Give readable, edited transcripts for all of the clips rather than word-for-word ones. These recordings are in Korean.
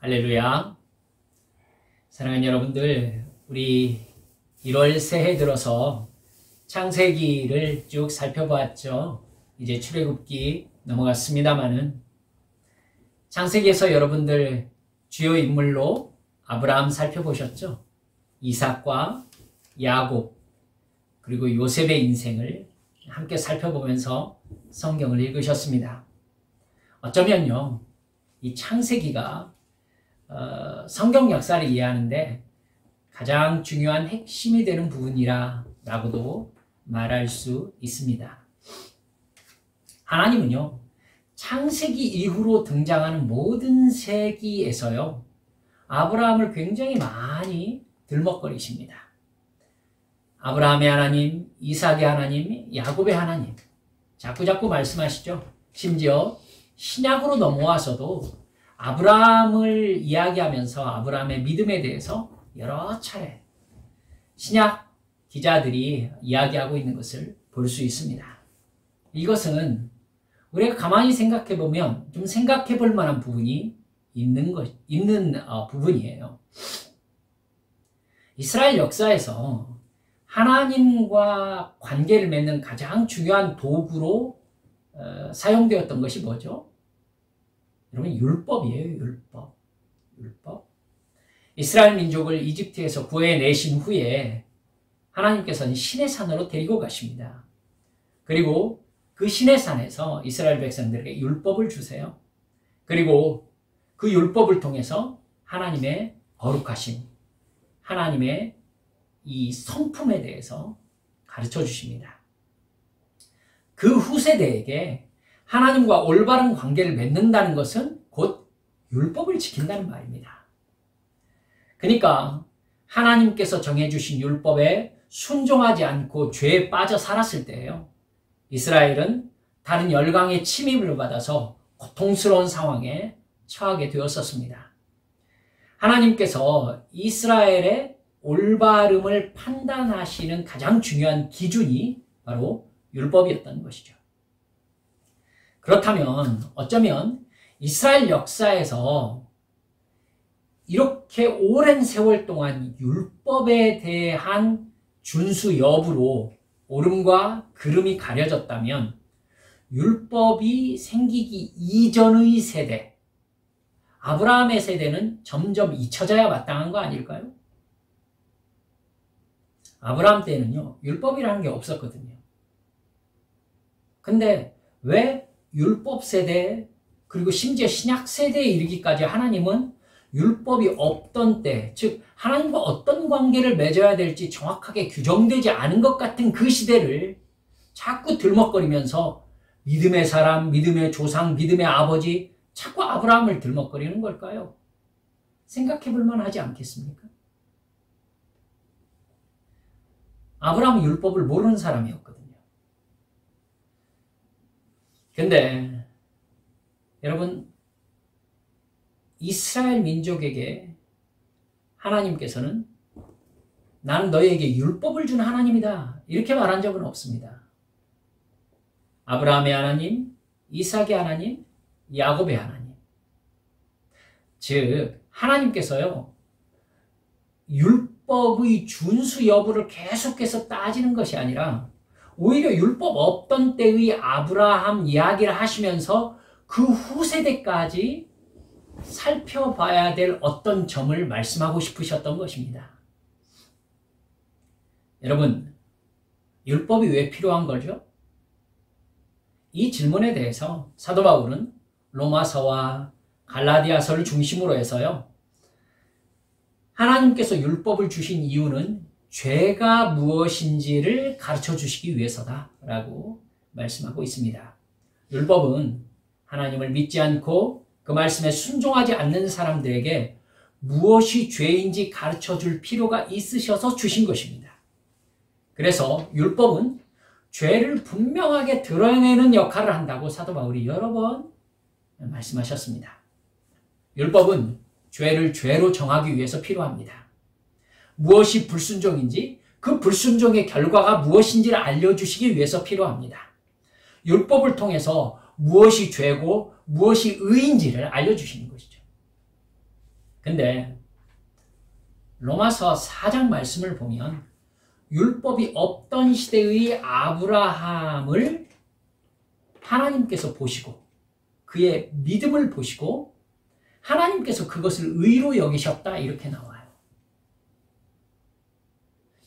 할렐루야. 사랑하는 여러분들, 우리 1월 새해 들어서 창세기를 쭉 살펴보았죠. 이제 출애굽기 넘어갔습니다마는 창세기에서 여러분들 주요 인물로 아브라함 살펴보셨죠? 이삭과 야곱 그리고 요셉의 인생을 함께 살펴보면서 성경을 읽으셨습니다. 어쩌면요, 이 창세기가 성경 역사를 이해하는데 가장 중요한 핵심이 되는 부분이라고도 말할 수 있습니다. 하나님은요, 창세기 이후로 등장하는 모든 세기에서요, 아브라함을 굉장히 많이 들먹거리십니다. 아브라함의 하나님, 이삭의 하나님, 야곱의 하나님, 자꾸자꾸 말씀하시죠. 심지어 신약으로 넘어와서도 아브라함을 이야기하면서 아브라함의 믿음에 대해서 여러 차례 신약 기자들이 이야기하고 있는 것을 볼 수 있습니다. 이것은 우리가 가만히 생각해 보면 좀 생각해 볼 만한 부분이 있는 부분이에요. 이스라엘 역사에서 하나님과 관계를 맺는 가장 중요한 도구로 사용되었던 것이 뭐죠? 여러분, 율법이에요. 율법. 이스라엘 민족을 이집트에서 구해내신 후에 하나님께서는 시내산으로 데리고 가십니다. 그리고 그 시내산에서 이스라엘 백성들에게 율법을 주세요. 그리고 그 율법을 통해서 하나님의 거룩하신, 하나님의 이 성품에 대해서 가르쳐 주십니다. 그 후세대에게 하나님과 올바른 관계를 맺는다는 것은 곧 율법을 지킨다는 말입니다. 그러니까 하나님께서 정해주신 율법에 순종하지 않고 죄에 빠져 살았을 때예요, 이스라엘은 다른 열강의 침입을 받아서 고통스러운 상황에 처하게 되었었습니다. 하나님께서 이스라엘의 올바름을 판단하시는 가장 중요한 기준이 바로 율법이었던 것이죠. 그렇다면 어쩌면 이스라엘 역사에서 이렇게 오랜 세월 동안 율법에 대한 준수 여부로 옳음과 그름이 가려졌다면 율법이 생기기 이전의 세대, 아브라함의 세대는 점점 잊혀져야 마땅한 거 아닐까요? 아브라함 때는요, 율법이라는 게 없었거든요. 근데 왜 율법 세대, 그리고 심지어 신약 세대에 이르기까지 하나님은 율법이 없던 때, 즉 하나님과 어떤 관계를 맺어야 될지 정확하게 규정되지 않은 것 같은 그 시대를 자꾸 들먹거리면서 믿음의 사람, 믿음의 조상, 믿음의 아버지, 자꾸 아브라함을 들먹거리는 걸까요? 생각해 볼 만하지 않겠습니까? 아브라함은 율법을 모르는 사람이었거든요. 근데 여러분, 이스라엘 민족에게 하나님께서는 나는 너희에게 율법을 준 하나님이다, 이렇게 말한 적은 없습니다. 아브라함의 하나님, 이삭의 하나님, 야곱의 하나님. 즉 하나님께서요, 율법의 준수 여부를 계속해서 따지는 것이 아니라 오히려 율법 없던 때의 아브라함 이야기를 하시면서 그 후세대까지 살펴봐야 될 어떤 점을 말씀하고 싶으셨던 것입니다. 여러분, 율법이 왜 필요한 거죠? 이 질문에 대해서 사도 바울은 로마서와 갈라디아서를 중심으로 해서요, 하나님께서 율법을 주신 이유는 죄가 무엇인지를 가르쳐 주시기 위해서다라고 말씀하고 있습니다. 율법은 하나님을 믿지 않고 그 말씀에 순종하지 않는 사람들에게 무엇이 죄인지 가르쳐 줄 필요가 있으셔서 주신 것입니다. 그래서 율법은 죄를 분명하게 드러내는 역할을 한다고 사도 바울이 여러 번 말씀하셨습니다. 율법은 죄를 죄로 정하기 위해서 필요합니다. 무엇이 불순종인지, 그 불순종의 결과가 무엇인지를 알려주시기 위해서 필요합니다. 율법을 통해서 무엇이 죄고 무엇이 의인지를 알려주시는 것이죠. 근데 로마서 4장 말씀을 보면 율법이 없던 시대의 아브라함을 하나님께서 보시고 그의 믿음을 보시고 하나님께서 그것을 의로 여기셨다 이렇게 나와요.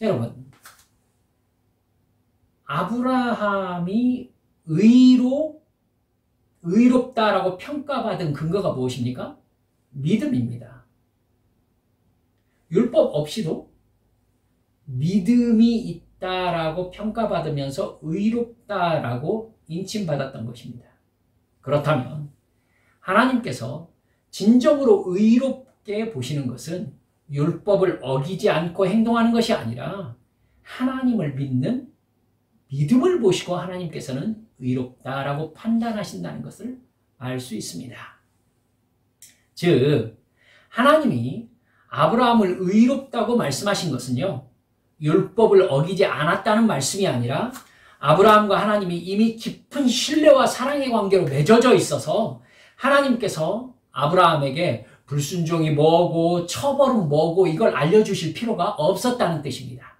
여러분, 아브라함이 의롭다라고 평가받은 근거가 무엇입니까? 믿음입니다. 율법 없이도 믿음이 있다라고 평가받으면서 의롭다라고 인칭받았던 것입니다. 그렇다면 하나님께서 진정으로 의롭게 보시는 것은 율법을 어기지 않고 행동하는 것이 아니라 하나님을 믿는 믿음을 보시고 하나님께서는 의롭다라고 판단하신다는 것을 알 수 있습니다. 즉, 하나님이 아브라함을 의롭다고 말씀하신 것은요, 율법을 어기지 않았다는 말씀이 아니라 아브라함과 하나님이 이미 깊은 신뢰와 사랑의 관계로 맺어져 있어서 하나님께서 아브라함에게 불순종이 뭐고 처벌은 뭐고 이걸 알려주실 필요가 없었다는 뜻입니다.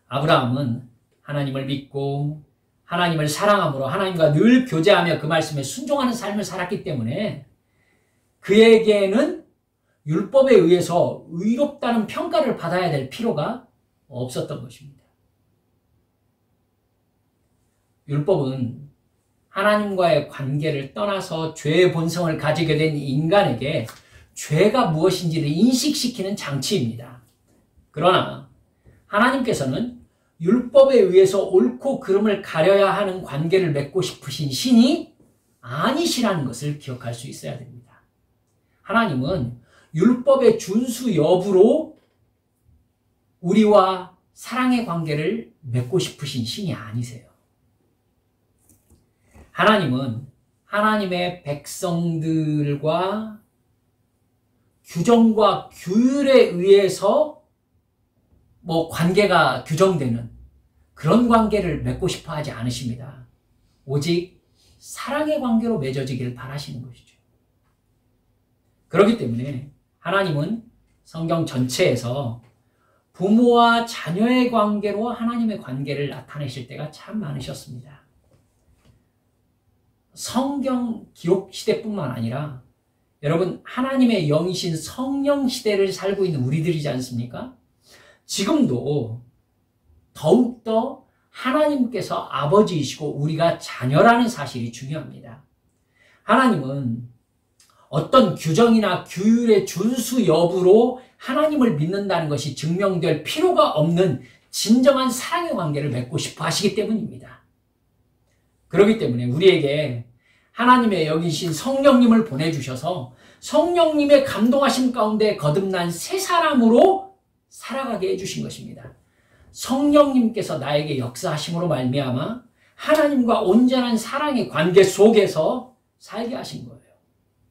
아브라함은 하나님을 믿고 하나님을 사랑함으로 하나님과 늘 교제하며 그 말씀에 순종하는 삶을 살았기 때문에 그에게는 율법에 의해서 의롭다는 평가를 받아야 될 필요가 없었던 것입니다. 율법은 하나님과의 관계를 떠나서 죄의 본성을 가지게 된 인간에게 죄가 무엇인지를 인식시키는 장치입니다. 그러나 하나님께서는 율법에 의해서 옳고 그름을 가려야 하는 관계를 맺고 싶으신 신이 아니시라는 것을 기억할 수 있어야 됩니다. 하나님은 율법의 준수 여부로 우리와 사랑의 관계를 맺고 싶으신 신이 아니세요. 하나님은 하나님의 백성들과 규정과 규율에 의해서 관계가 규정되는 그런 관계를 맺고 싶어 하지 않으십니다. 오직 사랑의 관계로 맺어지길 바라시는 것이죠. 그렇기 때문에 하나님은 성경 전체에서 부모와 자녀의 관계로 하나님의 관계를 나타내실 때가 참 많으셨습니다. 성경 기록 시대뿐만 아니라 여러분 하나님의 영이신 성령 시대를 살고 있는 우리들이지 않습니까? 지금도 더욱더 하나님께서 아버지이시고 우리가 자녀라는 사실이 중요합니다. 하나님은 어떤 규정이나 규율의 준수 여부로 하나님을 믿는다는 것이 증명될 필요가 없는 진정한 사랑의 관계를 맺고 싶어 하시기 때문입니다. 그렇기 때문에 우리에게 하나님의 영이신 성령님을 보내주셔서 성령님의 감동하심 가운데 거듭난 새 사람으로 살아가게 해주신 것입니다. 성령님께서 나에게 역사하심으로 말미암아 하나님과 온전한 사랑의 관계 속에서 살게 하신 거예요.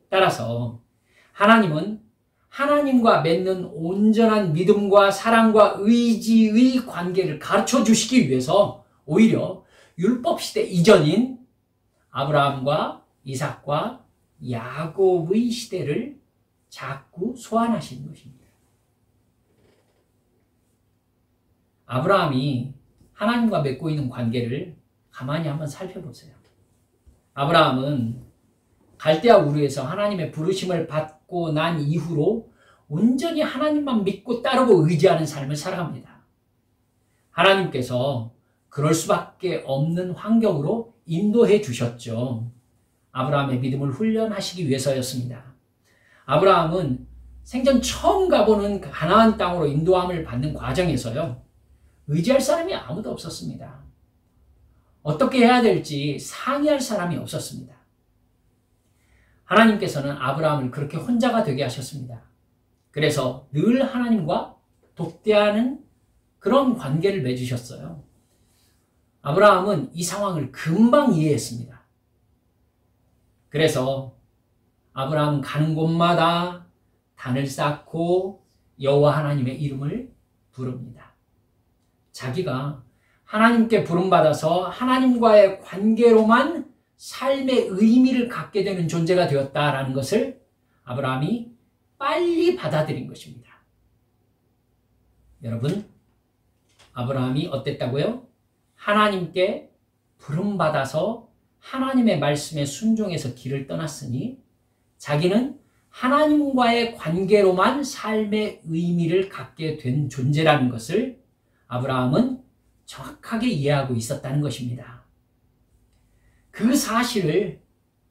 따라서 하나님은 하나님과 맺는 온전한 믿음과 사랑과 의지의 관계를 가르쳐 주시기 위해서 오히려 율법 시대 이전인 아브라함과 이삭과 야곱의 시대를 자꾸 소환하시는 것입니다. 아브라함이 하나님과 맺고 있는 관계를 가만히 한번 살펴보세요. 아브라함은 갈대아 우르에서 하나님의 부르심을 받고 난 이후로 온전히 하나님만 믿고 따르고 의지하는 삶을 살아갑니다. 하나님께서 그럴 수밖에 없는 환경으로 인도해 주셨죠. 아브라함의 믿음을 훈련하시기 위해서였습니다. 아브라함은 생전 처음 가보는 가나안 땅으로 인도함을 받는 과정에서요, 의지할 사람이 아무도 없었습니다. 어떻게 해야 될지 상의할 사람이 없었습니다. 하나님께서는 아브라함을 그렇게 혼자가 되게 하셨습니다. 그래서 늘 하나님과 독대하는 그런 관계를 맺으셨어요. 아브라함은 이 상황을 금방 이해했습니다. 그래서 아브라함은 가는 곳마다 단을 쌓고 여호와 하나님의 이름을 부릅니다. 자기가 하나님께 부름받아서 하나님과의 관계로만 삶의 의미를 갖게 되는 존재가 되었다라는 것을 아브라함이 빨리 받아들인 것입니다. 여러분, 아브라함이 어땠다고요? 하나님께 부름받아서 하나님의 말씀에 순종해서 길을 떠났으니 자기는 하나님과의 관계로만 삶의 의미를 갖게 된 존재라는 것을 아브라함은 정확하게 이해하고 있었다는 것입니다. 그 사실을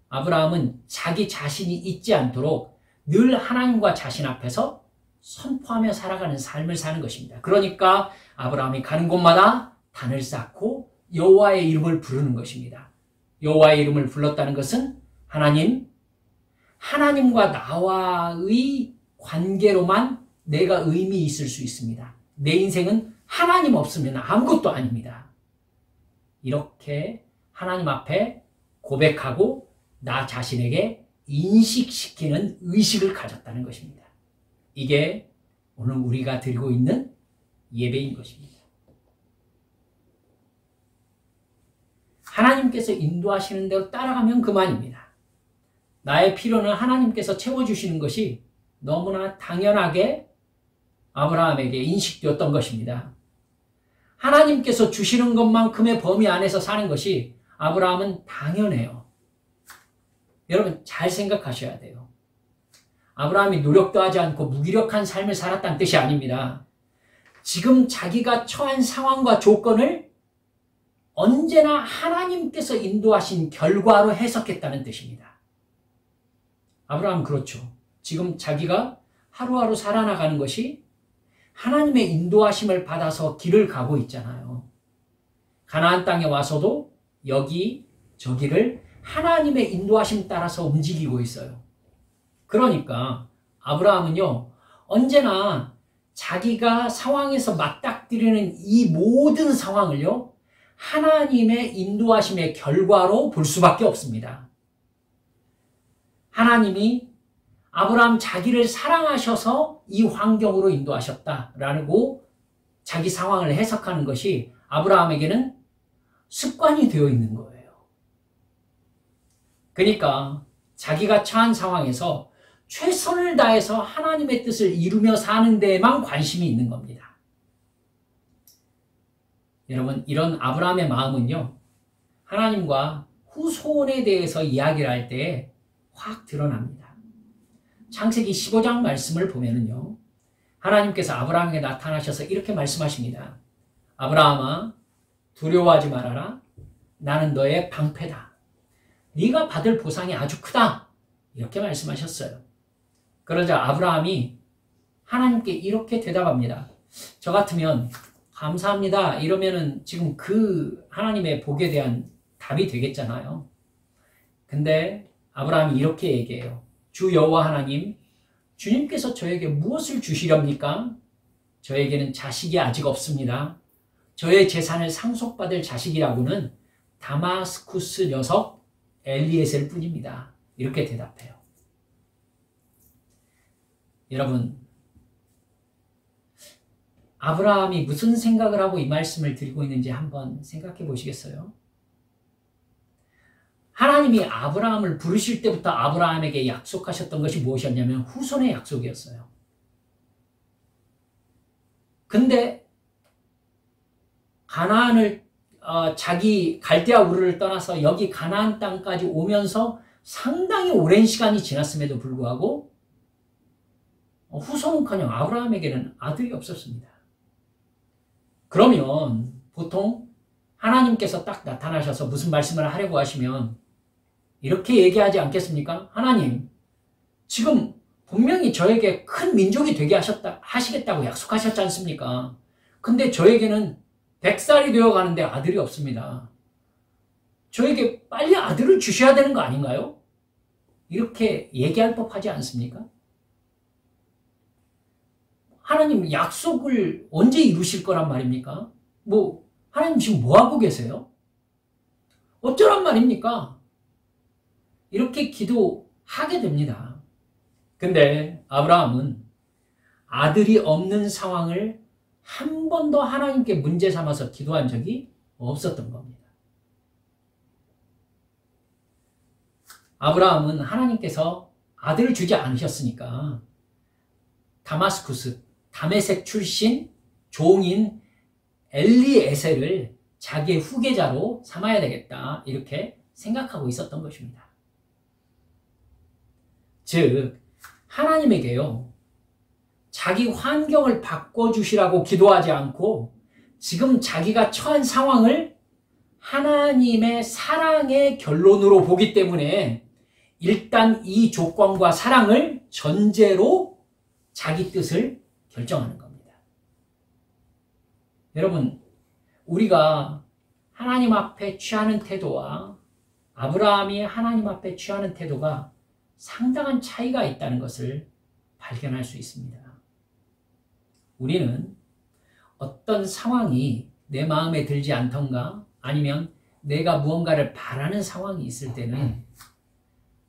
아브라함은 자기 자신이 잊지 않도록 늘 하나님과 자신 앞에서 선포하며 살아가는 삶을 사는 것입니다. 그러니까 아브라함이 가는 곳마다 단을 쌓고 여호와의 이름을 부르는 것입니다. 여호와의 이름을 불렀다는 것은 하나님과 나와의 관계로만 내가 의미 있을 수 있습니다. 내 인생은 하나님 없으면 아무것도 아닙니다. 이렇게 하나님 앞에 고백하고 나 자신에게 인식시키는 의식을 가졌다는 것입니다. 이게 오늘 우리가 드리고 있는 예배인 것입니다. 하나님께서 인도하시는 대로 따라가면 그만입니다. 나의 필요는 하나님께서 채워주시는 것이 너무나 당연하게 아브라함에게 인식되었던 것입니다. 하나님께서 주시는 것만큼의 범위 안에서 사는 것이 아브라함은 당연해요. 여러분 잘 생각하셔야 돼요. 아브라함이 노력도 하지 않고 무기력한 삶을 살았다는 뜻이 아닙니다. 지금 자기가 처한 상황과 조건을 언제나 하나님께서 인도하신 결과로 해석했다는 뜻입니다. 아브라함 그렇죠. 지금 자기가 하루하루 살아나가는 것이 하나님의 인도하심을 받아서 길을 가고 있잖아요. 가나안 땅에 와서도 여기 저기를 하나님의 인도하심 따라서 움직이고 있어요. 그러니까 아브라함은요, 언제나 자기가 상황에서 맞닥뜨리는 이 모든 상황을요, 하나님의 인도하심의 결과로 볼 수밖에 없습니다. 하나님이 아브라함 자기를 사랑하셔서 이 환경으로 인도하셨다라고 자기 상황을 해석하는 것이 아브라함에게는 습관이 되어 있는 거예요. 그러니까 자기가 처한 상황에서 최선을 다해서 하나님의 뜻을 이루며 사는 데에만 관심이 있는 겁니다. 여러분, 이런 아브라함의 마음은요, 하나님과 후손에 대해서 이야기를 할 때 확 드러납니다. 창세기 15장 말씀을 보면은요, 하나님께서 아브라함에게 나타나셔서 이렇게 말씀하십니다. 아브라함아, 두려워하지 말아라. 나는 너의 방패다. 네가 받을 보상이 아주 크다. 이렇게 말씀하셨어요. 그러자 아브라함이 하나님께 이렇게 대답합니다. 저 같으면 감사합니다. 이러면은 지금 그 하나님의 복에 대한 답이 되겠잖아요. 근데 아브라함이 이렇게 얘기해요. 주 여호와 하나님, 주님께서 저에게 무엇을 주시렵니까? 저에게는 자식이 아직 없습니다. 저의 재산을 상속받을 자식이라고는 다마스쿠스 녀석 엘리에셀 뿐입니다. 이렇게 대답해요. 여러분, 아브라함이 무슨 생각을 하고 이 말씀을 드리고 있는지 한번 생각해 보시겠어요? 하나님이 아브라함을 부르실 때부터 아브라함에게 약속하셨던 것이 무엇이었냐면 후손의 약속이었어요. 근데 가나안을 자기 갈대아 우르를 떠나서 여기 가나안 땅까지 오면서 상당히 오랜 시간이 지났음에도 불구하고 후손은커녕 아브라함에게는 아들이 없었습니다. 그러면 보통 하나님께서 딱 나타나셔서 무슨 말씀을 하려고 하시면 이렇게 얘기하지 않겠습니까? 하나님, 지금 분명히 저에게 큰 민족이 되게 하시겠다고 약속하셨지 않습니까? 근데 저에게는 100살이 되어 가는데 아들이 없습니다. 저에게 빨리 아들을 주셔야 되는 거 아닌가요? 이렇게 얘기할 법하지 않습니까? 하나님 약속을 언제 이루실 거란 말입니까? 하나님 지금 뭐 하고 계세요? 어쩌란 말입니까? 이렇게 기도하게 됩니다. 근데 아브라함은 아들이 없는 상황을 한 번도 하나님께 문제 삼아서 기도한 적이 없었던 겁니다. 아브라함은 하나님께서 아들을 주지 않으셨으니까 다마스쿠스, 다메섹 출신 종인 엘리에셀을 자기의 후계자로 삼아야 되겠다 이렇게 생각하고 있었던 것입니다. 즉 하나님에게요 자기 환경을 바꿔주시라고 기도하지 않고 지금 자기가 처한 상황을 하나님의 사랑의 결론으로 보기 때문에 일단 이 조건과 사랑을 전제로 자기 뜻을 결정하는 겁니다. 여러분, 우리가 하나님 앞에 취하는 태도와 아브라함이 하나님 앞에 취하는 태도가 상당한 차이가 있다는 것을 발견할 수 있습니다. 우리는 어떤 상황이 내 마음에 들지 않던가 아니면 내가 무언가를 바라는 상황이 있을 때는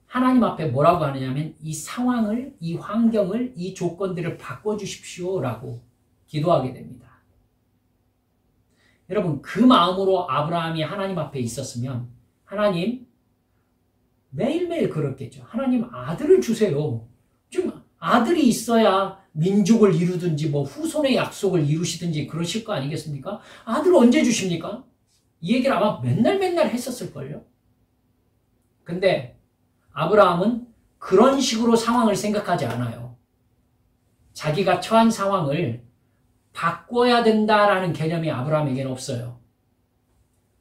하나님 앞에 뭐라고 하느냐면 이 상황을, 이 환경을, 이 조건들을 바꿔주십시오 라고 기도하게 됩니다. 여러분, 그 마음으로 아브라함이 하나님 앞에 있었으면 하나님 매일매일 그렇겠죠. 하나님 아들을 주세요. 좀 아들이 있어야 민족을 이루든지 뭐 후손의 약속을 이루시든지 그러실 거 아니겠습니까? 아들 언제 주십니까? 이 얘기를 아마 맨날 했었을걸요. 근데 아브라함은 그런 식으로 상황을 생각하지 않아요. 자기가 처한 상황을 바꿔야 된다라는 개념이 아브라함에게는 없어요.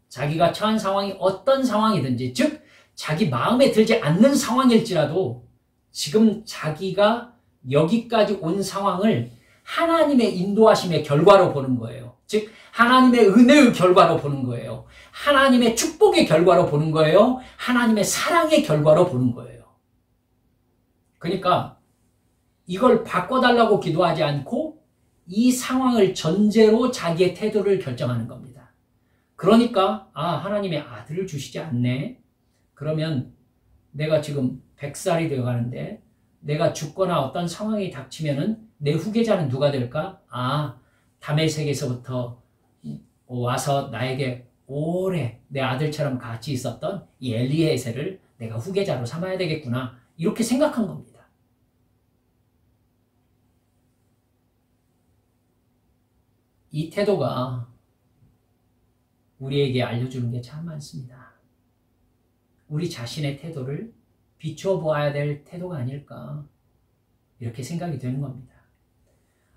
자기가 처한 상황이 어떤 상황이든지, 즉 자기 마음에 들지 않는 상황일지라도 지금 자기가 여기까지 온 상황을 하나님의 인도하심의 결과로 보는 거예요. 즉 하나님의 은혜의 결과로 보는 거예요. 하나님의 축복의 결과로 보는 거예요. 하나님의 사랑의 결과로 보는 거예요. 그러니까 이걸 바꿔달라고 기도하지 않고 이 상황을 전제로 자기의 태도를 결정하는 겁니다. 그러니까 하나님의 아들을 주시지 않네. 그러면 내가 지금 100살이 되어가는데 내가 죽거나 어떤 상황이 닥치면은 내 후계자는 누가 될까? 다메섹에서부터 와서 나에게 오래 내 아들처럼 같이 있었던 이 엘리에셀을 내가 후계자로 삼아야 되겠구나. 이렇게 생각한 겁니다. 이 태도가 우리에게 알려주는 게 참 많습니다. 우리 자신의 태도를 비추어 보아야 될 태도가 아닐까 이렇게 생각이 되는 겁니다.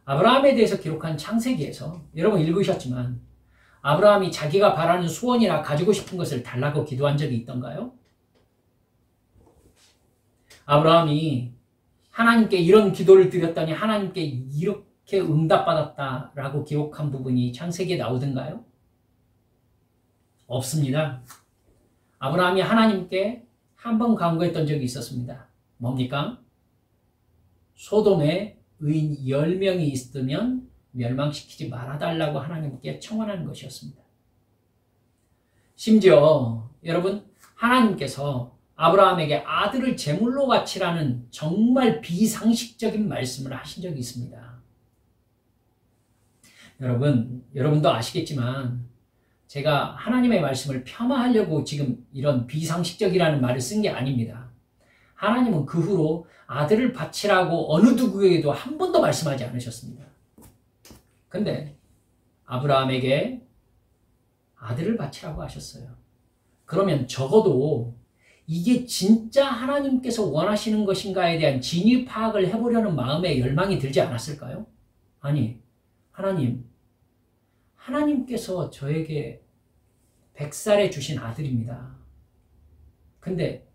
아브라함에 대해서 기록한 창세기에서 여러분 읽으셨지만 아브라함이 자기가 바라는 소원이나 가지고 싶은 것을 달라고 기도한 적이 있던가요? 아브라함이 하나님께 이런 기도를 드렸더니 하나님께 이렇게 응답받았다라고 기록한 부분이 창세기에 나오던가요? 없습니다. 아브라함이 하나님께 한 번 간구했던 적이 있었습니다. 뭡니까? 소돔에 의인 10명이 있으면 멸망시키지 말아달라고 하나님께 청원하는 것이었습니다. 심지어 여러분 하나님께서 아브라함에게 아들을 제물로 바치라는 정말 비상식적인 말씀을 하신 적이 있습니다. 여러분도 아시겠지만 제가 하나님의 말씀을 폄하하려고 지금 이런 비상식적이라는 말을 쓴 게 아닙니다. 하나님은 그 후로 아들을 바치라고 어느 누구에게도 한 번도 말씀하지 않으셨습니다. 근데 아브라함에게 아들을 바치라고 하셨어요. 그러면 적어도 이게 진짜 하나님께서 원하시는 것인가에 대한 진위 파악을 해보려는 마음의 열망이 들지 않았을까요? 아니, 하나님께서 저에게 100살에 주신 아들입니다. 근데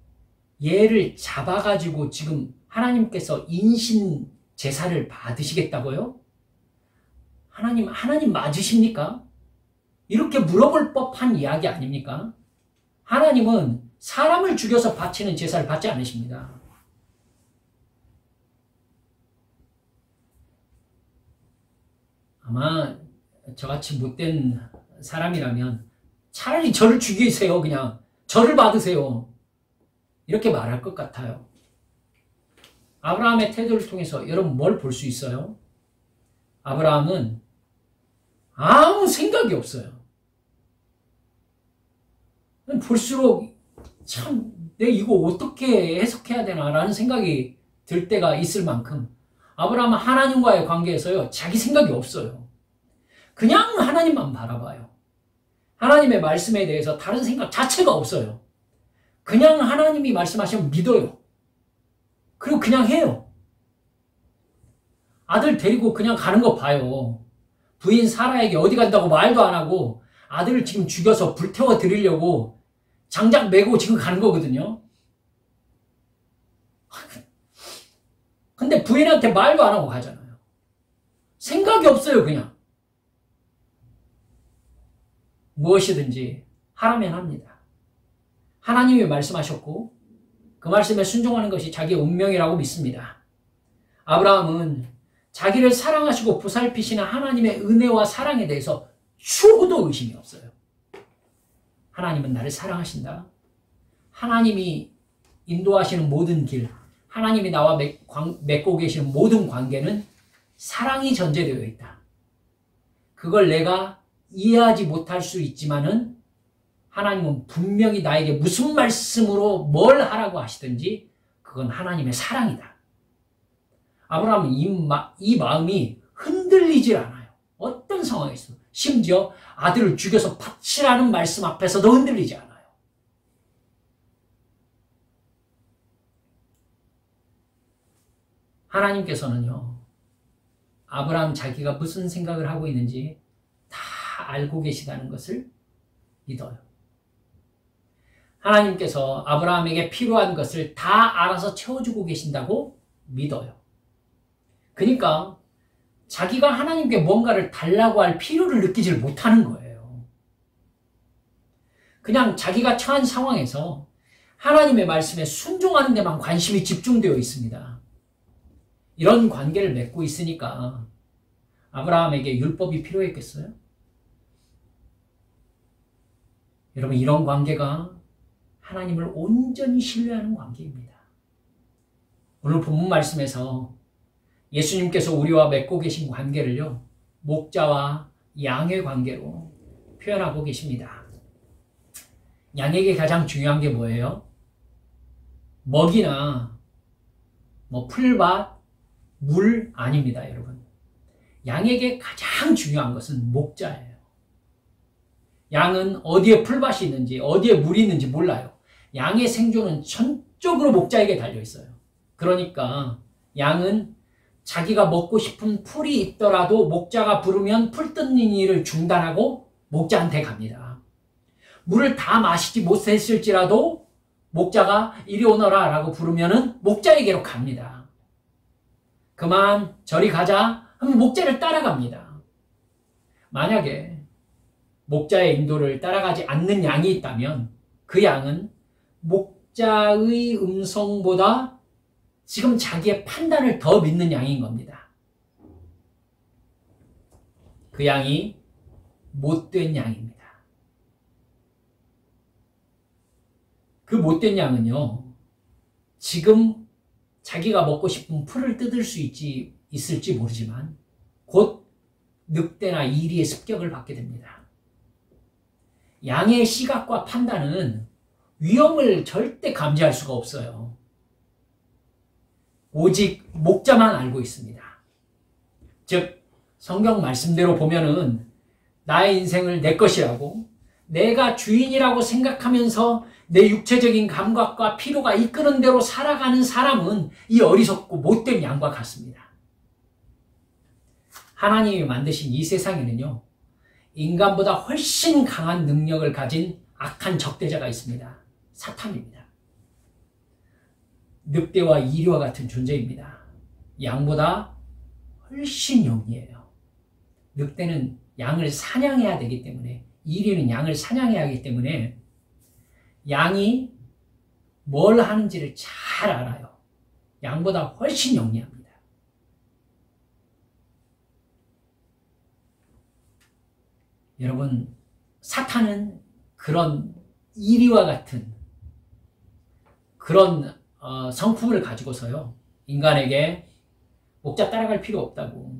얘를 잡아가지고 지금 하나님께서 인신 제사를 받으시겠다고요? 하나님 맞으십니까? 이렇게 물어볼 법한 이야기 아닙니까? 하나님은 사람을 죽여서 바치는 제사를 받지 않으십니다. 아마 저같이 못된 사람이라면 차라리 저를 죽이세요. 그냥 저를 받으세요. 이렇게 말할 것 같아요. 아브라함의 태도를 통해서 여러분 뭘 볼 수 있어요? 아브라함은 아무 생각이 없어요. 볼수록 참 내가 이거 어떻게 해석해야 되나라는 생각이 들 때가 있을 만큼 아브라함은 하나님과의 관계에서요, 자기 생각이 없어요. 그냥 하나님만 바라봐요. 하나님의 말씀에 대해서 다른 생각 자체가 없어요. 그냥 하나님이 말씀하시면 믿어요. 그리고 그냥 해요. 아들 데리고 그냥 가는 거 봐요. 부인 사라에게 어디 간다고 말도 안 하고 아들을 지금 죽여서 불태워 드리려고 장작 메고 지금 가는 거거든요. 근데 부인한테 말도 안 하고 가잖아요. 생각이 없어요, 그냥. 무엇이든지 하라면 합니다. 하나님이 말씀하셨고 그 말씀에 순종하는 것이 자기의 운명이라고 믿습니다. 아브라함은 자기를 사랑하시고 보살피시는 하나님의 은혜와 사랑에 대해서 추호도 의심이 없어요. 하나님은 나를 사랑하신다. 하나님이 인도하시는 모든 길, 하나님이 나와 맺고 계시는 모든 관계는 사랑이 전제되어 있다. 그걸 내가 이해하지 못할 수 있지만은 하나님은 분명히 나에게 무슨 말씀으로 뭘 하라고 하시든지 그건 하나님의 사랑이다. 아브라함은 이 마음이 흔들리질 않아요. 어떤 상황에서. 심지어 아들을 죽여서 바치라는 말씀 앞에서도 흔들리지 않아요. 하나님께서는요, 아브라함 자기가 무슨 생각을 하고 있는지 다 알고 계시다는 것을 믿어요. 하나님께서 아브라함에게 필요한 것을 다 알아서 채워주고 계신다고 믿어요. 그러니까 자기가 하나님께 뭔가를 달라고 할 필요를 느끼질 못하는 거예요. 그냥 자기가 처한 상황에서 하나님의 말씀에 순종하는 데만 관심이 집중되어 있습니다. 이런 관계를 맺고 있으니까 아브라함에게 율법이 필요했겠어요? 여러분, 이런 관계가 하나님을 온전히 신뢰하는 관계입니다. 오늘 본문 말씀에서 예수님께서 우리와 맺고 계신 관계를요, 목자와 양의 관계로 표현하고 계십니다. 양에게 가장 중요한 게 뭐예요? 먹이나 풀밭, 물 아닙니다, 여러분. 양에게 가장 중요한 것은 목자예요. 양은 어디에 풀밭이 있는지, 어디에 물이 있는지 몰라요. 양의 생존은 전적으로 목자에게 달려있어요. 그러니까 양은 자기가 먹고 싶은 풀이 있더라도 목자가 부르면 풀 뜯는 일을 중단하고 목자한테 갑니다. 물을 다 마시지 못했을지라도 목자가 이리 오너라 라고 부르면은 목자에게로 갑니다. 그만 저리 가자 하면 목자를 따라갑니다. 만약에 목자의 인도를 따라가지 않는 양이 있다면 그 양은 목자의 음성보다 지금 자기의 판단을 더 믿는 양인 겁니다. 그 양이 못된 양입니다. 그 못된 양은요, 지금 자기가 먹고 싶은 풀을 뜯을 수 있을지 모르지만 곧 늑대나 이리의 습격을 받게 됩니다. 양의 시각과 판단은 위험을 절대 감지할 수가 없어요. 오직 목자만 알고 있습니다. 즉 성경 말씀대로 보면은 나의 인생을 내 것이라고, 내가 주인이라고 생각하면서 내 육체적인 감각과 필요가 이끄는 대로 살아가는 사람은 이 어리석고 못된 양과 같습니다. 하나님이 만드신 이 세상에는요, 인간보다 훨씬 강한 능력을 가진 악한 적대자가 있습니다. 사탄입니다. 늑대와 이리와 같은 존재입니다. 양보다 훨씬 영리해요. 늑대는 양을 사냥해야 되기 때문에, 이리는 양을 사냥해야 하기 때문에 양이 뭘 하는지를 잘 알아요. 양보다 훨씬 영리합니다. 여러분, 사탄은 그런 이리와 같은 그런 성품을 가지고서요, 인간에게 목자 따라갈 필요 없다고,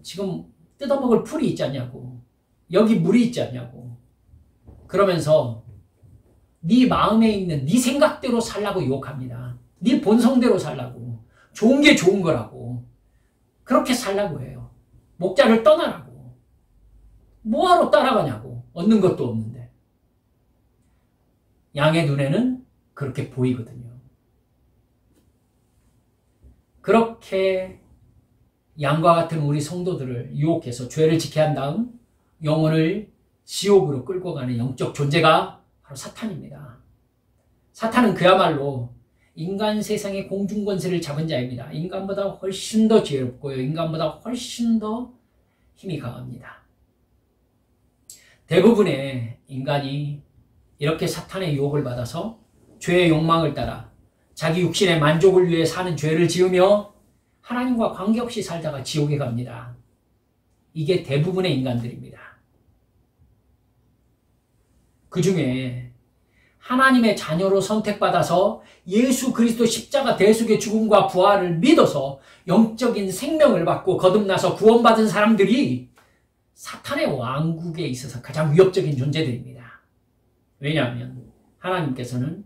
지금 뜯어먹을 풀이 있지 않냐고, 여기 물이 있지 않냐고, 그러면서 네 마음에 있는 네 생각대로 살라고 유혹합니다. 네 본성대로 살라고. 좋은 게 좋은 거라고. 그렇게 살라고 해요. 목자를 떠나라고. 뭐하러 따라가냐고. 얻는 것도 없는데. 양의 눈에는 그렇게 보이거든요. 그렇게 양과 같은 우리 성도들을 유혹해서 죄를 지게 한 다음 영혼을 지옥으로 끌고 가는 영적 존재가 바로 사탄입니다. 사탄은 그야말로 인간 세상의 공중권세를 잡은 자입니다. 인간보다 훨씬 더 지혜롭고요. 인간보다 훨씬 더 힘이 강합니다. 대부분의 인간이 이렇게 사탄의 유혹을 받아서 죄의 욕망을 따라 자기 육신의 만족을 위해 사는 죄를 지으며 하나님과 관계없이 살다가 지옥에 갑니다. 이게 대부분의 인간들입니다. 그 중에 하나님의 자녀로 선택받아서 예수 그리스도 십자가 대속의 죽음과 부활을 믿어서 영적인 생명을 받고 거듭나서 구원받은 사람들이 사탄의 왕국에 있어서 가장 위협적인 존재들입니다. 왜냐하면 하나님께서는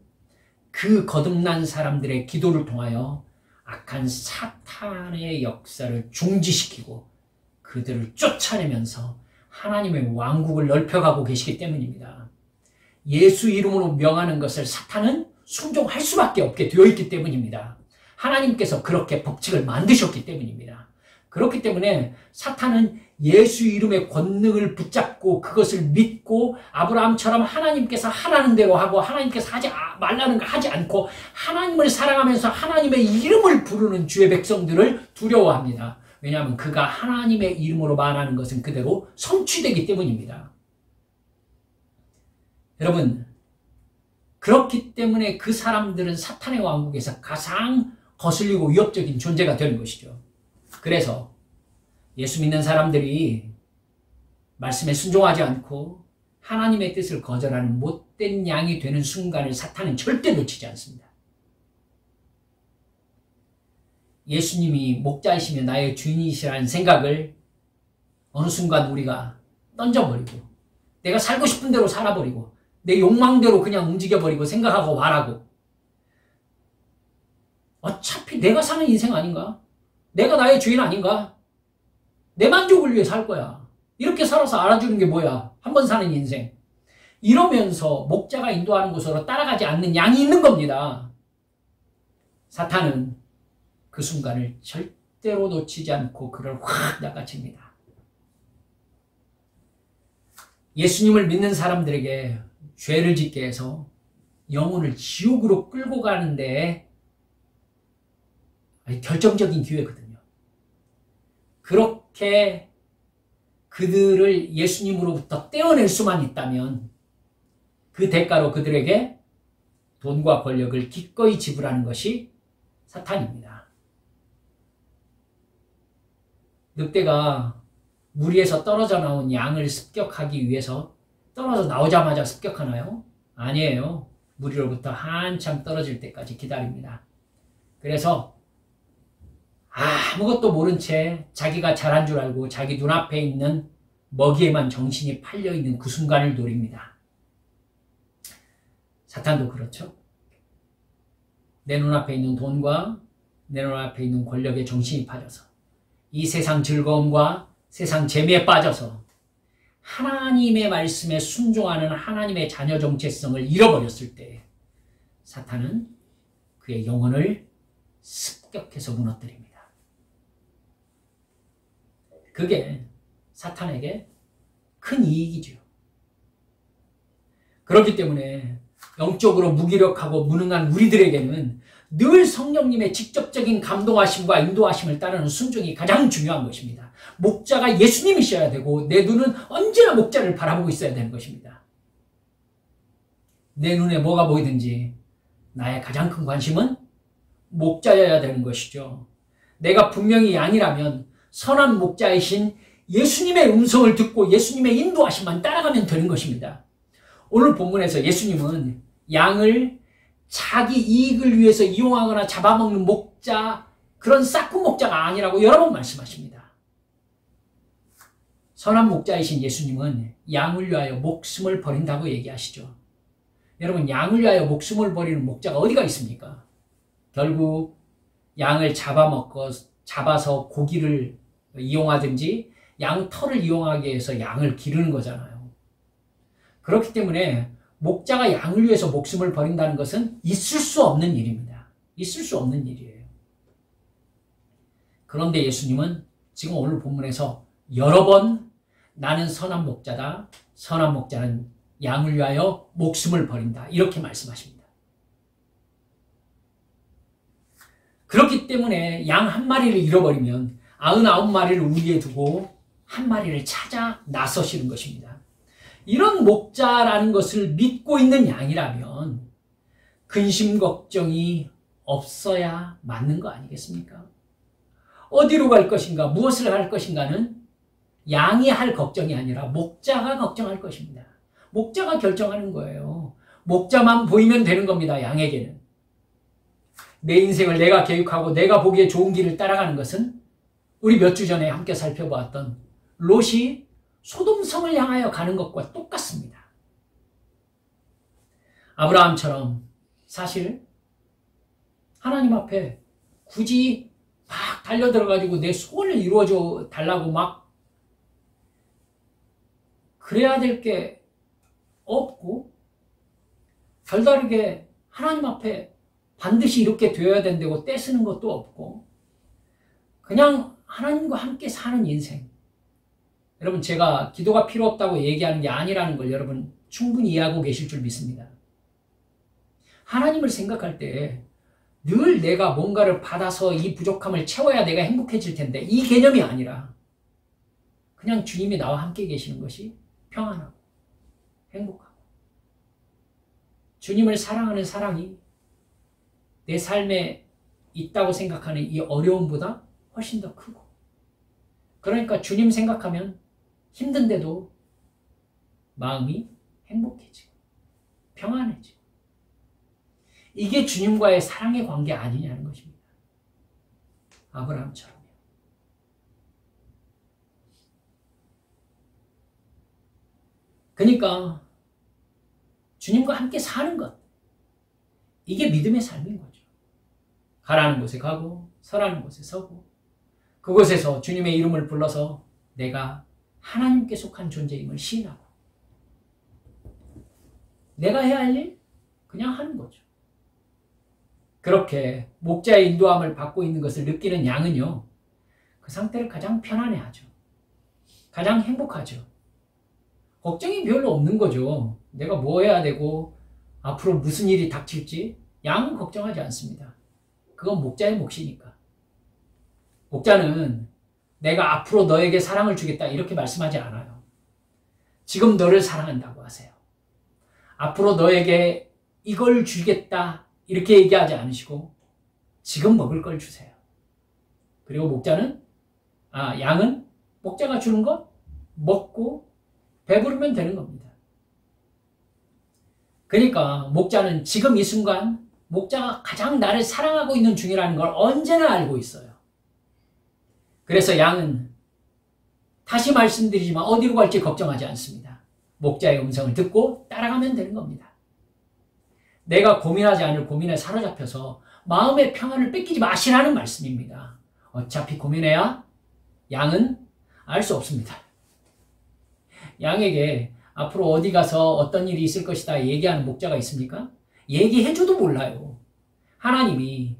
그 거듭난 사람들의 기도를 통하여 악한 사탄의 역사를 중지시키고 그들을 쫓아내면서 하나님의 왕국을 넓혀가고 계시기 때문입니다. 예수 이름으로 명하는 것을 사탄은 순종할 수밖에 없게 되어 있기 때문입니다. 하나님께서 그렇게 법칙을 만드셨기 때문입니다. 그렇기 때문에 사탄은 예수 이름의 권능을 붙잡고 그것을 믿고 아브라함처럼 하나님께서 하라는 대로 하고 하나님께서 하지 말라는 걸 하지 않고 하나님을 사랑하면서 하나님의 이름을 부르는 주의 백성들을 두려워합니다. 왜냐하면 그가 하나님의 이름으로 말하는 것은 그대로 성취되기 때문입니다. 여러분, 그렇기 때문에 그 사람들은 사탄의 왕국에서 가장 거슬리고 위협적인 존재가 되는 것이죠. 그래서 예수 믿는 사람들이 말씀에 순종하지 않고 하나님의 뜻을 거절하는 못된 양이 되는 순간을 사탄은 절대 놓치지 않습니다. 예수님이 목자이시며 나의 주인이시라는 생각을 어느 순간 우리가 던져버리고 내가 살고 싶은 대로 살아버리고 내 욕망대로 그냥 움직여버리고 생각하고 말하고 어차피 내가 사는 인생 아닌가? 내가 나의 주인 아닌가? 내 만족을 위해 살 거야. 이렇게 살아서 알아주는 게 뭐야? 한 번 사는 인생. 이러면서 목자가 인도하는 곳으로 따라가지 않는 양이 있는 겁니다. 사탄은 그 순간을 절대로 놓치지 않고 그를 확 낚아챕니다. 예수님을 믿는 사람들에게 죄를 짓게 해서 영혼을 지옥으로 끌고 가는데 결정적인 기회거든요. 그렇게 그들을 예수님으로부터 떼어낼 수만 있다면 그 대가로 그들에게 돈과 권력을 기꺼이 지불하는 것이 사탄입니다. 늑대가 무리에서 떨어져 나온 양을 습격하기 위해서 떨어져 나오자마자 습격하나요? 아니에요. 무리로부터 한참 떨어질 때까지 기다립니다. 그래서 아무것도 모른 채 자기가 잘한 줄 알고 자기 눈앞에 있는 먹이에만 정신이 팔려있는 그 순간을 노립니다. 사탄도 그렇죠. 내 눈앞에 있는 돈과 내 눈앞에 있는 권력에 정신이 빠져서 이 세상 즐거움과 세상 재미에 빠져서 하나님의 말씀에 순종하는 하나님의 자녀 정체성을 잃어버렸을 때 사탄은 그의 영혼을 습격해서 무너뜨립니다. 그게 사탄에게 큰 이익이죠. 그렇기 때문에 영적으로 무기력하고 무능한 우리들에게는 늘 성령님의 직접적인 감동하심과 인도하심을 따르는 순종이 가장 중요한 것입니다. 목자가 예수님이셔야 되고 내 눈은 언제나 목자를 바라보고 있어야 되는 것입니다. 내 눈에 뭐가 보이든지 나의 가장 큰 관심은 목자여야 되는 것이죠. 내가 분명히 양이라면 선한 목자이신 예수님의 음성을 듣고 예수님의 인도하심만 따라가면 되는 것입니다. 오늘 본문에서 예수님은 양을 자기 이익을 위해서 이용하거나 잡아먹는 목자, 그런 싹군 목자가 아니라고 여러 번 말씀하십니다. 선한 목자이신 예수님은 양을 위하여 목숨을 버린다고 얘기하시죠. 여러분, 양을 위하여 목숨을 버리는 목자가 어디가 있습니까? 결국 양을 잡아서 고기를 이용하든지 양 털을 이용하기 위해서 양을 기르는 거잖아요. 그렇기 때문에 목자가 양을 위해서 목숨을 버린다는 것은 있을 수 없는 일입니다. 있을 수 없는 일이에요. 그런데 예수님은 지금 오늘 본문에서 여러 번 나는 선한 목자다. 선한 목자는 양을 위하여 목숨을 버린다. 이렇게 말씀하십니다. 그렇기 때문에 양 한 마리를 잃어버리면 99마리를 우리에 두고 한 마리를 찾아 나서시는 것입니다. 이런 목자라는 것을 믿고 있는 양이라면 근심 걱정이 없어야 맞는 거 아니겠습니까? 어디로 갈 것인가, 무엇을 할 것인가는 양이 할 걱정이 아니라 목자가 걱정할 것입니다. 목자가 결정하는 거예요. 목자만 보이면 되는 겁니다. 양에게는. 내 인생을 내가 계획하고 내가 보기에 좋은 길을 따라가는 것은 우리 몇 주 전에 함께 살펴보았던 롯이 소돔성을 향하여 가는 것과 똑같습니다. 아브라함처럼 사실 하나님 앞에 굳이 막 달려들어가지고 내 소원을 이루어줘 달라고 막 그래야 될 게 없고, 별다르게 하나님 앞에 반드시 이렇게 되어야 된다고 떼쓰는 것도 없고, 그냥 하나님과 함께 사는 인생. 여러분, 제가 기도가 필요 없다고 얘기하는 게 아니라는 걸 여러분 충분히 이해하고 계실 줄 믿습니다. 하나님을 생각할 때 늘 내가 뭔가를 받아서 이 부족함을 채워야 내가 행복해질 텐데, 이 개념이 아니라 그냥 주님이 나와 함께 계시는 것이 평안하고 행복하고, 주님을 사랑하는 사랑이 내 삶에 있다고 생각하는 이 어려움보다 훨씬 더 크고, 그러니까 주님 생각하면 힘든데도 마음이 행복해지고 평안해지고, 이게 주님과의 사랑의 관계 아니냐는 것입니다. 아브라함처럼요. 그러니까 주님과 함께 사는 것, 이게 믿음의 삶인 거죠. 가라는 곳에 가고 서라는 곳에 서고, 그곳에서 주님의 이름을 불러서 내가 하나님께 속한 존재임을 시인하고, 내가 해야 할 일 그냥 하는 거죠. 그렇게 목자의 인도함을 받고 있는 것을 느끼는 양은요, 그 상태를 가장 편안해하죠. 가장 행복하죠. 걱정이 별로 없는 거죠. 내가 뭐 해야 되고 앞으로 무슨 일이 닥칠지 양은 걱정하지 않습니다. 그건 목자의 몫이니까. 목자는 내가 앞으로 너에게 사랑을 주겠다 이렇게 말씀하지 않아요. 지금 너를 사랑한다고 하세요. 앞으로 너에게 이걸 주겠다 이렇게 얘기하지 않으시고 지금 먹을 걸 주세요. 그리고 양은 목자가 주는 것 먹고 배부르면 되는 겁니다. 그러니까 목자는 지금 이 순간 목자가 가장 나를 사랑하고 있는 중이라는 걸 언제나 알고 있어요. 그래서 양은 다시 말씀드리지만 어디로 갈지 걱정하지 않습니다. 목자의 음성을 듣고 따라가면 되는 겁니다. 내가 고민하지 않을 고민에 사로잡혀서 마음의 평안을 뺏기지 마시라는 말씀입니다. 어차피 고민해야 양은 알 수 없습니다. 양에게 앞으로 어디 가서 어떤 일이 있을 것이다 얘기하는 목자가 있습니까? 얘기해줘도 몰라요. 하나님이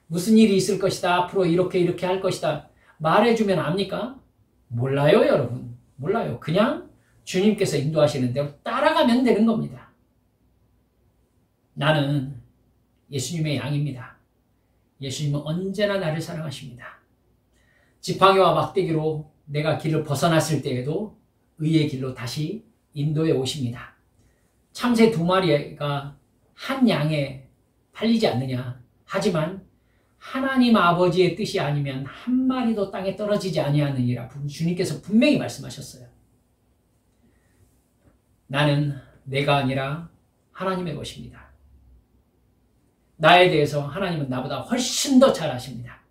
무슨 일이 있을 것이다, 앞으로 이렇게 할 것이다 말해주면 압니까? 몰라요, 여러분. 몰라요. 그냥 주님께서 인도하시는 대로 따라가면 되는 겁니다. 나는 예수님의 양입니다. 예수님은 언제나 나를 사랑하십니다. 지팡이와 막대기로 내가 길을 벗어났을 때에도 의의 길로 다시 인도해 오십니다. 참새 2마리가 한 양에 팔리지 않느냐. 하지만 하나님 아버지의 뜻이 아니면 한 마리도 땅에 떨어지지 아니하느니라 주님께서 분명히 말씀하셨어요. 나는 내가 아니라 하나님의 것입니다. 나에 대해서 하나님은 나보다 훨씬 더 잘 아십니다.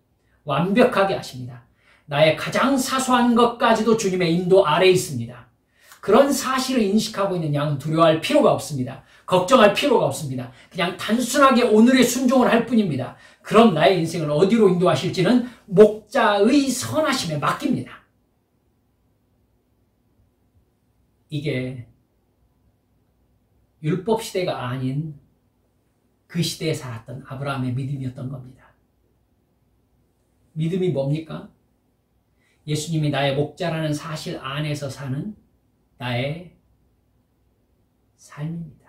완벽하게 아십니다. 나의 가장 사소한 것까지도 주님의 인도 아래에 있습니다. 그런 사실을 인식하고 있는 양은 두려워할 필요가 없습니다. 걱정할 필요가 없습니다. 그냥 단순하게 오늘의 순종을 할 뿐입니다. 그럼 나의 인생을 어디로 인도하실지는 목자의 선하심에 맡깁니다. 이게 율법 시대가 아닌 그 시대에 살았던 아브라함의 믿음이었던 겁니다. 믿음이 뭡니까? 예수님이 나의 목자라는 사실 안에서 사는 나의 삶입니다.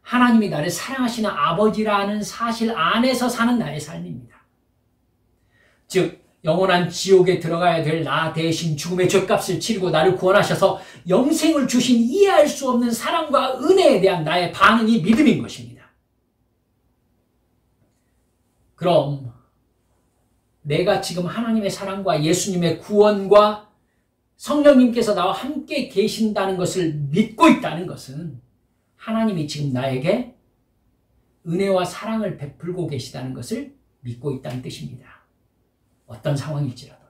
하나님이 나를 사랑하시는 아버지라는 사실 안에서 사는 나의 삶입니다. 즉 영원한 지옥에 들어가야 될 나 대신 죽음의 죗값을 치르고 나를 구원하셔서 영생을 주신 이해할 수 없는 사랑과 은혜에 대한 나의 반응이 믿음인 것입니다. 그럼 내가 지금 하나님의 사랑과 예수님의 구원과 성령님께서 나와 함께 계신다는 것을 믿고 있다는 것은 하나님이 지금 나에게 은혜와 사랑을 베풀고 계시다는 것을 믿고 있다는 뜻입니다. 어떤 상황일지라도요.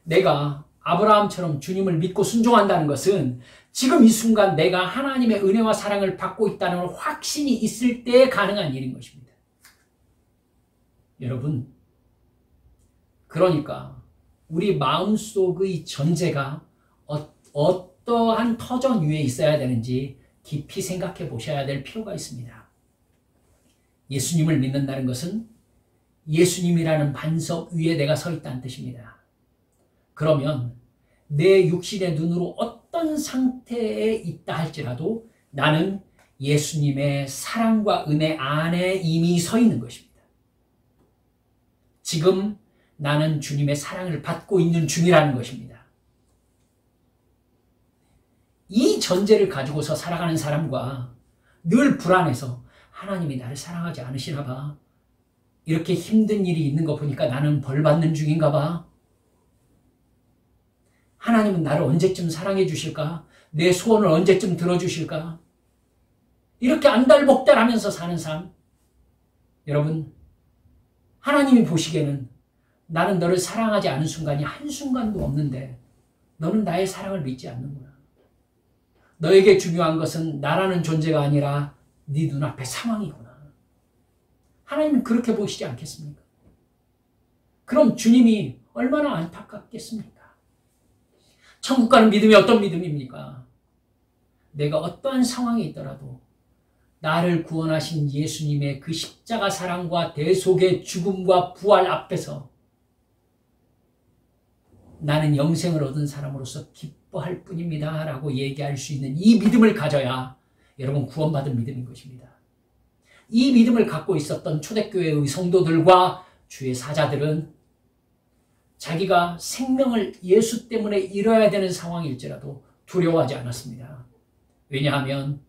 내가 아브라함처럼 주님을 믿고 순종한다는 것은 지금 이 순간 내가 하나님의 은혜와 사랑을 받고 있다는 확신이 있을 때 가능한 일인 것입니다. 여러분, 그러니까 우리 마음속의 전제가 어떠한 터전 위에 있어야 되는지 깊이 생각해 보셔야 될 필요가 있습니다. 예수님을 믿는다는 것은 예수님이라는 반석 위에 내가 서 있다는 뜻입니다. 그러면 내 육신의 눈으로 어떤 상태에 있다 할지라도 나는 예수님의 사랑과 은혜 안에 이미 서 있는 것입니다. 지금 나는 주님의 사랑을 받고 있는 중이라는 것입니다. 이 전제를 가지고서 살아가는 사람과 늘 불안해서 하나님이 나를 사랑하지 않으시나 봐. 이렇게 힘든 일이 있는 거 보니까 나는 벌 받는 중인가 봐. 하나님은 나를 언제쯤 사랑해 주실까? 내 소원을 언제쯤 들어주실까? 이렇게 안달복달하면서 사는 삶. 여러분, 하나님이 보시기에는 나는 너를 사랑하지 않은 순간이 한순간도 없는데 너는 나의 사랑을 믿지 않는구나. 너에게 중요한 것은 나라는 존재가 아니라 네 눈앞의 상황이구나. 하나님은 그렇게 보시지 않겠습니까? 그럼 주님이 얼마나 안타깝겠습니까? 천국 가는 믿음이 어떤 믿음입니까? 내가 어떠한 상황에 있더라도 나를 구원하신 예수님의 그 십자가 사랑과 대속의 죽음과 부활 앞에서 나는 영생을 얻은 사람으로서 기뻐할 뿐입니다 라고 얘기할 수 있는 이 믿음을 가져야 여러분 구원받은 믿음인 것입니다. 이 믿음을 갖고 있었던 초대교회의 성도들과 주의 사자들은 자기가 생명을 예수 때문에 잃어야 되는 상황일지라도 두려워하지 않았습니다. 왜냐하면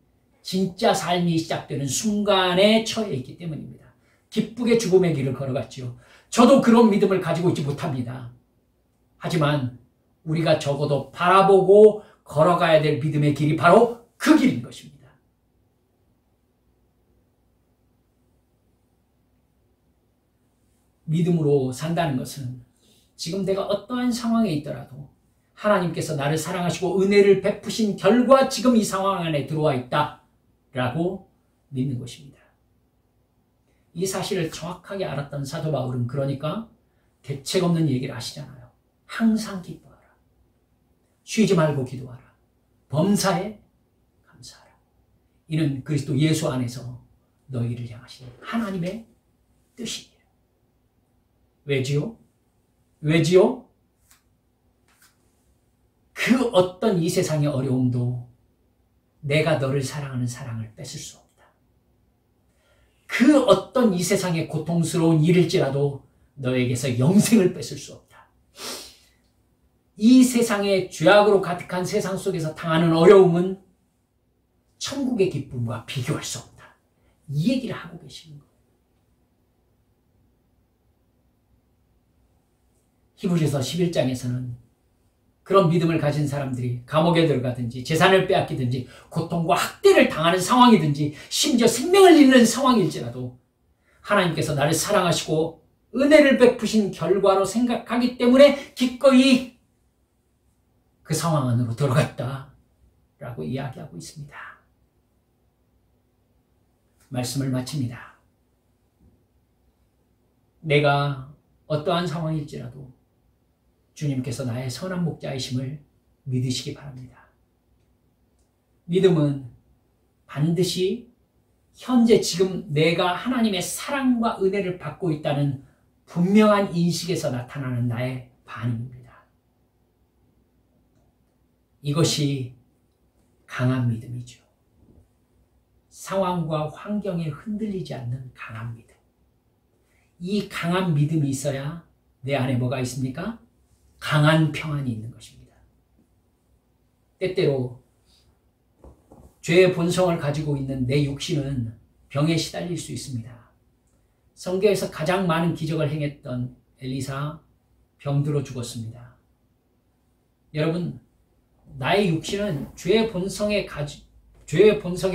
진짜 삶이 시작되는 순간에 처해 있기 때문입니다. 기쁘게 죽음의 길을 걸어갔지요. 저도 그런 믿음을 가지고 있지 못합니다. 하지만 우리가 적어도 바라보고 걸어가야 될 믿음의 길이 바로 그 길인 것입니다. 믿음으로 산다는 것은 지금 내가 어떠한 상황에 있더라도 하나님께서 나를 사랑하시고 은혜를 베푸신 결과 지금 이 상황 안에 들어와 있다라고 믿는 것입니다. 이 사실을 정확하게 알았던 사도 바울은 그러니까 대책 없는 얘기를 하시잖아요. 항상 기뻐하라. 쉬지 말고 기도하라. 범사에 감사하라. 이는 그리스도 예수 안에서 너희를 향하신 하나님의 뜻이니라. 왜지요? 왜지요? 그 어떤 이 세상의 어려움도 내가 너를 사랑하는 사랑을 뺏을 수 없다. 그 어떤 이 세상의 고통스러운 일일지라도 너에게서 영생을 뺏을 수 없다. 이 세상의 죄악으로 가득한 세상 속에서 당하는 어려움은 천국의 기쁨과 비교할 수 없다. 이 얘기를 하고 계시는 거예요. 히브리서 11장에서는 그런 믿음을 가진 사람들이 감옥에 들어가든지 재산을 빼앗기든지 고통과 학대를 당하는 상황이든지 심지어 생명을 잃는 상황일지라도 하나님께서 나를 사랑하시고 은혜를 베푸신 결과로 생각하기 때문에 기꺼이 그 상황 안으로 들어갔다. 라고 이야기하고 있습니다. 말씀을 마칩니다. 내가 어떠한 상황일지라도 주님께서 나의 선한 목자이심을 믿으시기 바랍니다. 믿음은 반드시 현재 지금 내가 하나님의 사랑과 은혜를 받고 있다는 분명한 인식에서 나타나는 나의 반응입니다. 이것이 강한 믿음이죠. 상황과 환경에 흔들리지 않는 강한 믿음. 이 강한 믿음이 있어야 내 안에 뭐가 있습니까? 강한 평안이 있는 것입니다. 때때로 죄의 본성을 가지고 있는 내 육신은 병에 시달릴 수 있습니다. 성경에서 가장 많은 기적을 행했던 엘리사 병들어 죽었습니다. 여러분, 나의 육신은 죄의 본성에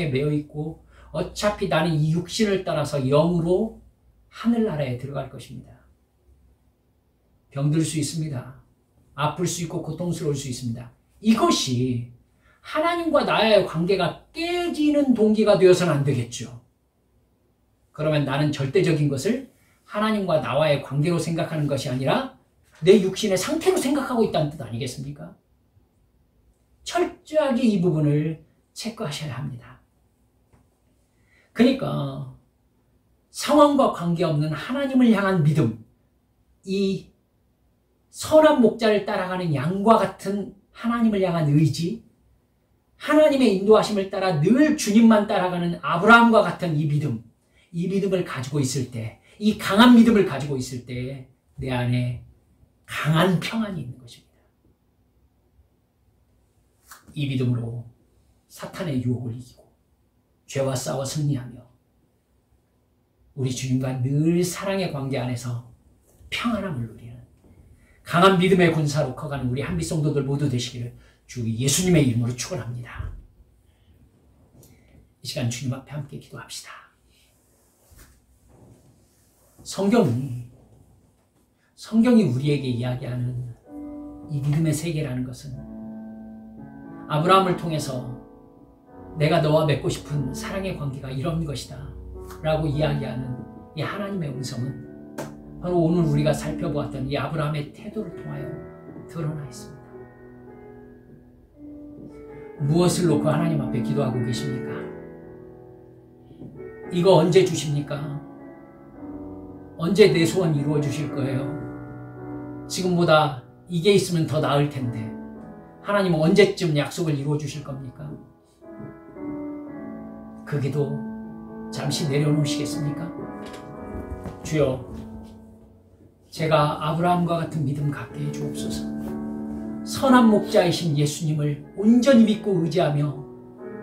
매여 있고 어차피 나는 이 육신을 따라서 영으로 하늘나라에 들어갈 것입니다. 병들 수 있습니다. 아플 수 있고 고통스러울 수 있습니다. 이것이 하나님과 나의 관계가 깨지는 동기가 되어서는 안 되겠죠. 그러면 나는 절대적인 것을 하나님과 나와의 관계로 생각하는 것이 아니라 내 육신의 상태로 생각하고 있다는 뜻 아니겠습니까? 철저하게 이 부분을 체크하셔야 합니다. 그러니까 상황과 관계없는 하나님을 향한 믿음, 이 선한 목자를 따라가는 양과 같은 하나님을 향한 의지, 하나님의 인도하심을 따라 늘 주님만 따라가는 아브라함과 같은 이 믿음을 가지고 있을 때, 이 강한 믿음을 가지고 있을 때 내 안에 강한 평안이 있는 것입니다. 이 믿음으로 사탄의 유혹을 이기고 죄와 싸워 승리하며 우리 주님과 늘 사랑의 관계 안에서 평안함을 누리는 강한 믿음의 군사로 커가는 우리 한빛 성도들 모두 되시기를 주 예수님의 이름으로 축원합니다. 이 시간 주님 앞에 함께 기도합시다. 성경이 우리에게 이야기하는 이 믿음의 세계라는 것은 아브라함을 통해서 내가 너와 맺고 싶은 사랑의 관계가 이런 것이다 라고 이야기하는 이 하나님의 음성은 바로 오늘 우리가 살펴보았던 이 아브라함의 태도를 통하여 드러나 있습니다. 무엇을 놓고 하나님 앞에 기도하고 계십니까? 이거 언제 주십니까? 언제 내 소원 이루어 주실 거예요? 지금보다 이게 있으면 더 나을 텐데 하나님은 언제쯤 약속을 이루어 주실 겁니까? 그 기도 잠시 내려놓으시겠습니까? 주여, 제가 아브라함과 같은 믿음 갖게 해주옵소서. 선한 목자이신 예수님을 온전히 믿고 의지하며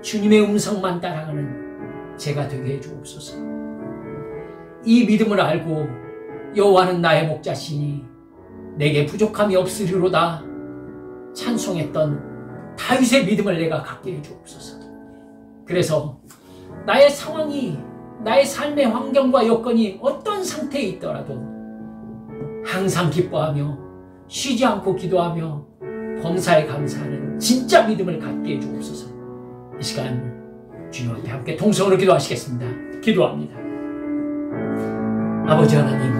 주님의 음성만 따라가는 제가 되게 해주옵소서. 이 믿음을 알고 여호와는 나의 목자시니 내게 부족함이 없으리로다 찬송했던 다윗의 믿음을 내가 갖게 해주옵소서. 그래서 나의 상황이, 나의 삶의 환경과 여건이 어떤 상태에 있더라도 항상 기뻐하며 쉬지 않고 기도하며 범사에 감사하는 진짜 믿음을 갖게 해주옵소서. 이 시간 주님 앞에 함께 통성으로 기도하시겠습니다. 기도합니다. 아버지 하나님,